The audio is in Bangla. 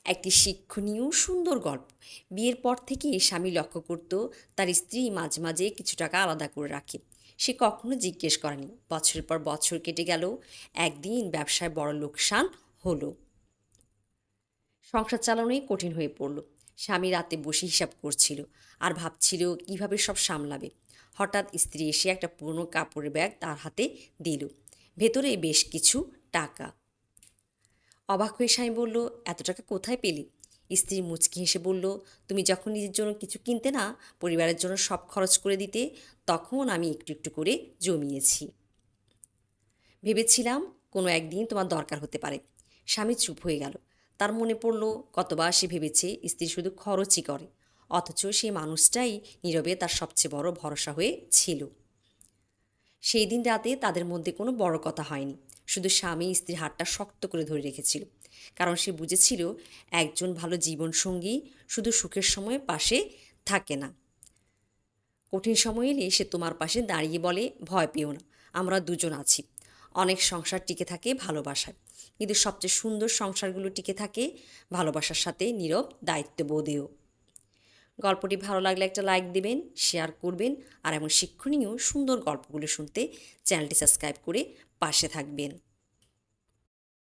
একটি শিক্ষণীয় সুন্দর গল্প। বিয়ের পর থেকে স্বামী লক্ষ্য করত তার স্ত্রী মাঝে মাঝে কিছু টাকা আলাদা করে রাখে। সে কখনো জিজ্ঞেস করেনি। বছরের পর বছর কেটে গেল। একদিন ব্যবসায় বড় লোকসান হলো। সংসার চালানোই কঠিন হয়ে পড়ল। স্বামী রাতে বসে হিসাব করছিল আর ভাবছিল কিভাবে সব সামলাবে। হঠাৎ স্ত্রী এসে একটা পুরনো কাপড়ের ব্যাগ তার হাতে দিল। ভেতরে বেশ কিছু টাকা। অবাক হয়ে স্বামী বলল, এত টাকা কোথায় পেলে? স্ত্রী মুচকি হেসে বলল, তুমি যখন নিজের জন্য কিছু কিনতে না, পরিবারের জন্য সব খরচ করে দিতে, তখন আমি একটু একটু করে জমিয়েছি। ভেবেছিলাম কোনো একদিন তোমার দরকার হতে পারে। স্বামী চুপ হয়ে গেল। তার মনে পড়ল কতবার সে ভেবেছে স্ত্রী শুধু খরচই করে, অথচ সেই মানুষটাই নীরবে তার সবচেয়ে বড় ভরসা হয়ে ছিল। সেই দিন রাতে তাদের মধ্যে কোনো বড় কথা হয়নি। শুধু স্বামী স্ত্রীর হাতটা শক্ত করে ধরে রেখেছিল, কারণ সে বুঝেছিল একজন ভালো জীবনসঙ্গী শুধু সুখের সময় পাশে থাকে না, কঠিন সময় এলে সে তোমার পাশে দাঁড়িয়ে বলে, ভয় পেও না, আমরা দুজন আছি। অনেক সংসার টিকে থাকে ভালোবাসায়, কিন্তু সবচেয়ে সুন্দর সংসারগুলো টিকে থাকে ভালোবাসার সাথে নীরব দায়িত্ববোধেও। গল্পটি ভালো লাগলে একটা লাইক দেবেন, শেয়ার করবেন, আর এমন শিক্ষণীয় সুন্দর গল্পগুলো শুনতে চ্যানেলটি সাবস্ক্রাইব করে পাশে থাকবেন।